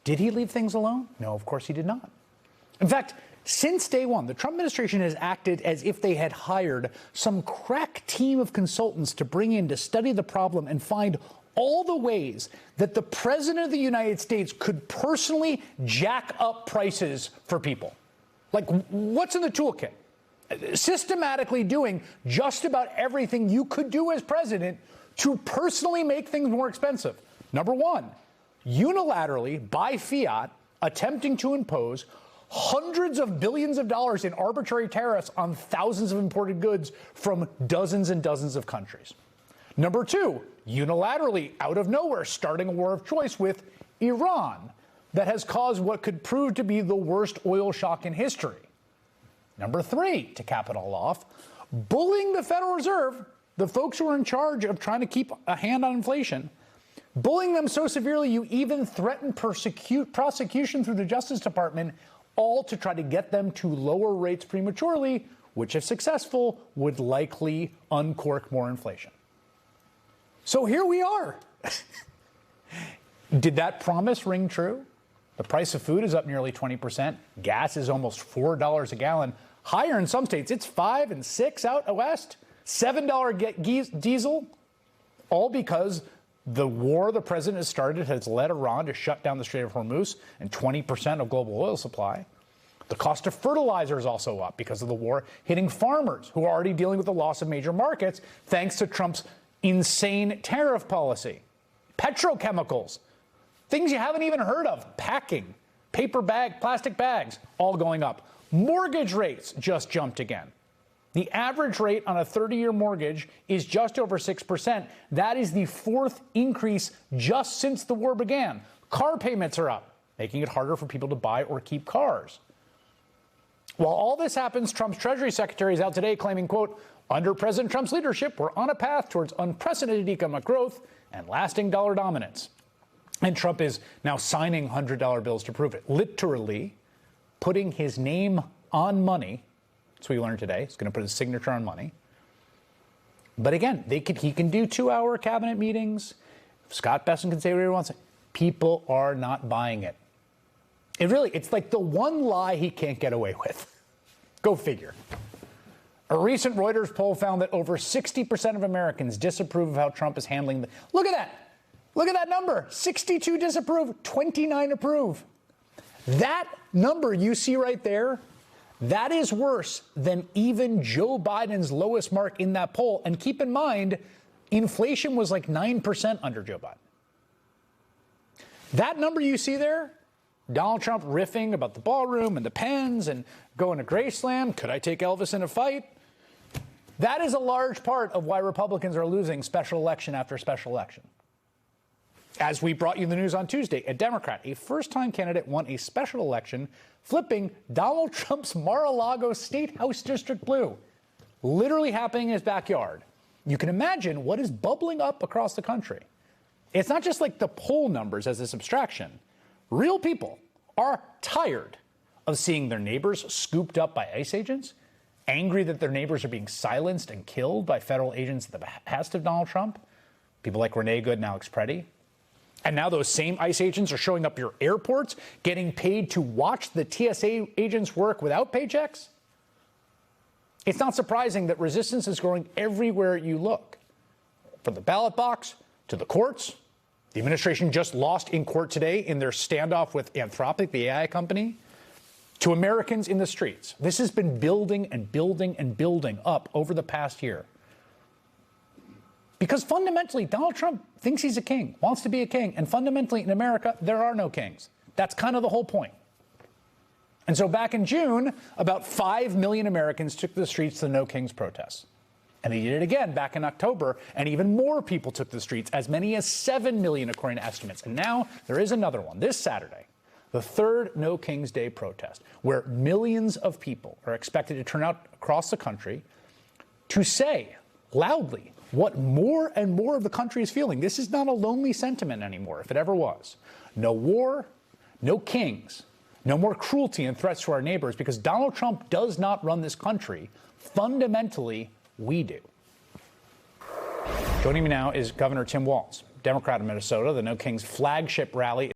Did he leave things alone? No, of course he did not. In fact, since day one, the Trump administration has acted as if they had hired some crack team of consultants to bring in to study the problem and find all the ways that the president of the United States could personally jack up prices for people. Like, what's in the toolkit? Systematically doing just about everything you could do as president to personally make things more expensive. Number one, unilaterally, by fiat, attempting to impose hundreds of billions of dollars in arbitrary tariffs on thousands of imported goods from dozens and dozens of countries. Number two, unilaterally, out of nowhere, starting a war of choice with Iran that has caused what could prove to be the worst oil shock in history. Number three, to cap it all off, bullying the Federal Reserve, the folks who are in charge of trying to keep a hand on inflation, bullying them so severely you even threaten prosecution through the Justice Department, all to try to get them to lower rates prematurely, which, if successful, would likely uncork more inflation. So here we are. Did that promise ring true? The price of food is up nearly 20%. Gas is almost $4 a gallon. Higher in some states. It's $5 and $6 out west. $7 diesel. All because the war the president has started has led Iran to shut down the Strait of Hormuz and 20% of global oil supply. The cost of fertilizer is also up because of the war hitting farmers who are already dealing with the loss of major markets thanks to Trump's insane tariff policy. Petrochemicals, things you haven't even heard of, packing, plastic bags, all going up. Mortgage rates just jumped again. The average rate on a 30-year mortgage is just over 6%. That is the fourth increase just since the war began. Car payments are up, making it harder for people to buy or keep cars. While all this happens, Trump's Treasury Secretary is out today claiming, quote, under President Trump's leadership, we're on a path towards unprecedented economic growth and lasting dollar dominance. And Trump is now signing $100 bills to prove it, literally putting his name on money. That's what we learned today. He's going to put his signature on money. But again, he can do 2-hour cabinet meetings. Scott Bessent can say whatever he wants. People are not buying it. It's like the one lie he can't get away with. Go figure. A recent Reuters poll found that over 60% of Americans disapprove of how Trump is handling the... Look at that. Look at that number. 62 disapprove, 29 approve. That number you see right there, that is worse than even Joe Biden's lowest mark in that poll. And keep in mind, inflation was like 9% under Joe Biden. That number you see there, Donald Trump riffing about the ballroom and the pens and going to Graceland, could I take Elvis in a fight? That is a large part of why Republicans are losing special election after special election. As we brought you the news on Tuesday, a Democrat, a first-time candidate, won a special election, flipping Donald Trump's Mar-a-Lago State House District blue, literally happening in his backyard. You can imagine what is bubbling up across the country. It's not just like the poll numbers as this abstraction. Real people are tired of seeing their neighbors scooped up by ICE agents, angry that their neighbors are being silenced and killed by federal agents at the behest of Donald Trump, people like Renee Good and Alex Preddy. And now those same ICE agents are showing up at your airports, getting paid to watch the TSA agents work without paychecks. It's not surprising that resistance is growing everywhere you look. From the ballot box to the courts. The administration just lost in court today in their standoff with Anthropic, the AI company, to Americans in the streets. This has been building and building and building up over the past year. Because fundamentally, Donald Trump thinks he's a king, wants to be a king. And fundamentally, in America, there are no kings. That's kind of the whole point. And so back in June, about 5 million Americans took to the streets to the No Kings protests. And they did it again back in October, and even more people took to the streets, as many as 7 million according to estimates. And now there is another one, this Saturday, the third No Kings Day protest, where millions of people are expected to turn out across the country to say loudly what more and more of the country is feeling. This is not a lonely sentiment anymore, if it ever was. No war, no kings, no more cruelty and threats to our neighbors, because Donald Trump does not run this country. Fundamentally, we do. Joining me now is Governor Tim Walz, Democrat of Minnesota. The No Kings flagship rally